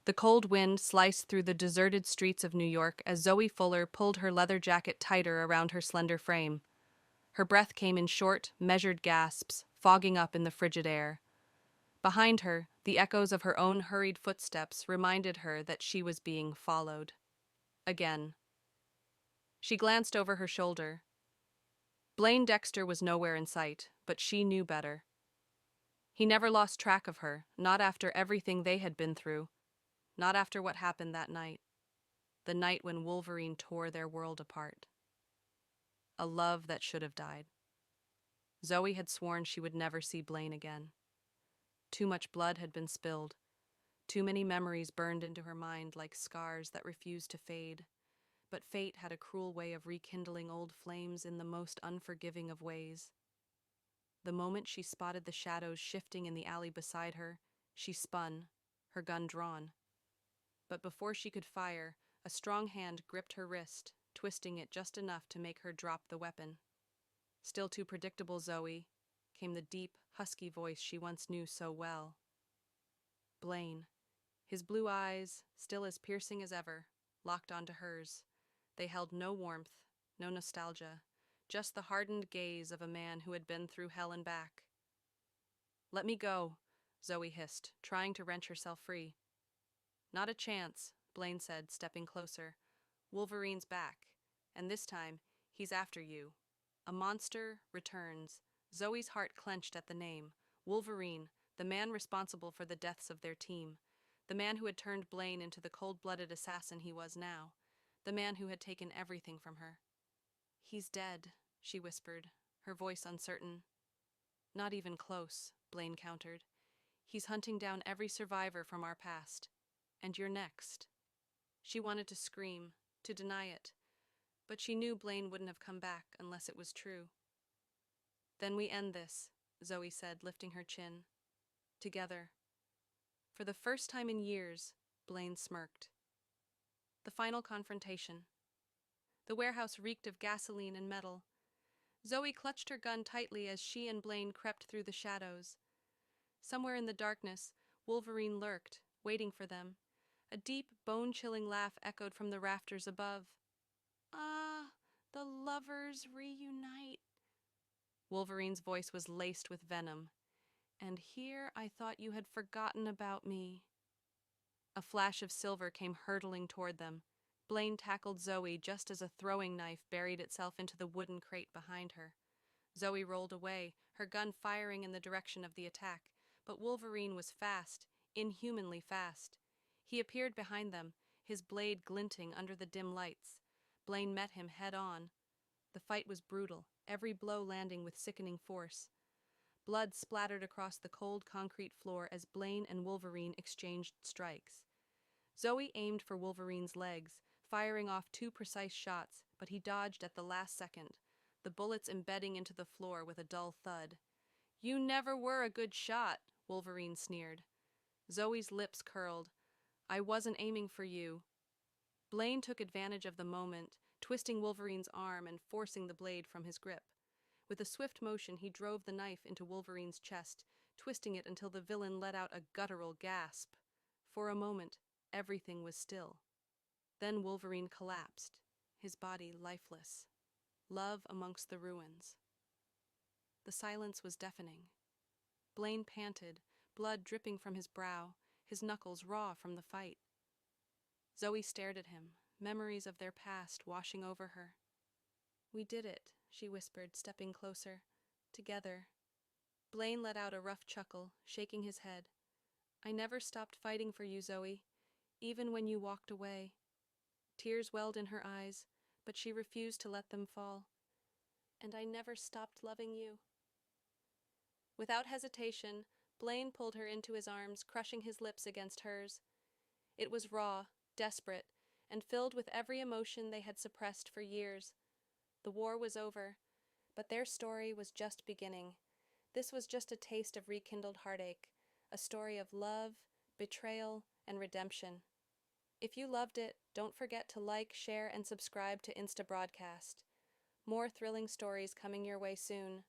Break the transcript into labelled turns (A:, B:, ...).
A: The cold wind sliced through the deserted streets of New York as Zoe Fuller pulled her leather jacket tighter around her slender frame. Her breath came in short, measured gasps, fogging up in the frigid air. Behind her, the echoes of her own hurried footsteps reminded her that she was being followed. Again. She glanced over her shoulder. Blaine Dexter was nowhere in sight, but she knew better. He never lost track of her, not after everything they had been through, not after what happened that night, the night when Wolverine tore their world apart. A love that should have died. Zoe had sworn she would never see Blaine again. Too much blood had been spilled. Too many memories burned into her mind like scars that refused to fade. But fate had a cruel way of rekindling old flames in the most unforgiving of ways. The moment she spotted the shadows shifting in the alley beside her, she spun, her gun drawn. But before she could fire, a strong hand gripped her wrist, twisting it just enough to make her drop the weapon. Still too predictable, Zoe, came the deep, husky voice she once knew so well. Blaine, his blue eyes, still as piercing as ever, locked onto hers. They held no warmth, no nostalgia, just the hardened gaze of a man who had been through hell and back. "Let me go," Zoe hissed, trying to wrench herself free. "Not a chance," Blaine said, stepping closer. "Wolverine's back, and this time, he's after you. A monster returns." Zoe's heart clenched at the name. Wolverine, the man responsible for the deaths of their team. The man who had turned Blaine into the cold-blooded assassin he was now. The man who had taken everything from her. "He's dead," she whispered, her voice uncertain. "Not even close," Blaine countered. "He's hunting down every survivor from our past. And you're next." She wanted to scream, to deny it, but she knew Blaine wouldn't have come back unless it was true. "Then we end this," Zoe said, lifting her chin. "Together." For the first time in years, Blaine smirked. The final confrontation. The warehouse reeked of gasoline and metal. Zoe clutched her gun tightly as she and Blaine crept through the shadows. Somewhere in the darkness, Wolverine lurked, waiting for them. A deep, bone-chilling laugh echoed from the rafters above. "Ah, the lovers reunite." Wolverine's voice was laced with venom. "And here I thought you had forgotten about me." A flash of silver came hurtling toward them. Blaine tackled Zoe just as a throwing knife buried itself into the wooden crate behind her. Zoe rolled away, her gun firing in the direction of the attack, but Wolverine was fast, inhumanly fast. He appeared behind them, his blade glinting under the dim lights. Blaine met him head-on. The fight was brutal, every blow landing with sickening force. Blood splattered across the cold concrete floor as Blaine and Wolverine exchanged strikes. Zoe aimed for Wolverine's legs, firing off 2 precise shots, but he dodged at the last second, the bullets embedding into the floor with a dull thud. "You never were a good shot," Wolverine sneered. Zoe's lips curled. "I wasn't aiming for you." Blaine took advantage of the moment, twisting Wolverine's arm and forcing the blade from his grip. With a swift motion, he drove the knife into Wolverine's chest, twisting it until the villain let out a guttural gasp. For a moment, everything was still. Then Wolverine collapsed, his body lifeless. Love amongst the ruins. The silence was deafening. Blaine panted, blood dripping from his brow, his knuckles raw from the fight. Zoe stared at him, memories of their past washing over her. "We did it," she whispered, stepping closer. "Together." Blaine let out a rough chuckle, shaking his head. "I never stopped fighting for you, Zoe, even when you walked away." Tears welled in her eyes, but she refused to let them fall. "And I never stopped loving you." Without hesitation, Blaine pulled her into his arms, crushing his lips against hers. It was raw, desperate, and filled with every emotion they had suppressed for years. The war was over, but their story was just beginning. This was just a taste of rekindled heartache, a story of love, betrayal, and redemption. If you loved it, don't forget to like, share, and subscribe to Instabroadcast. More thrilling stories coming your way soon.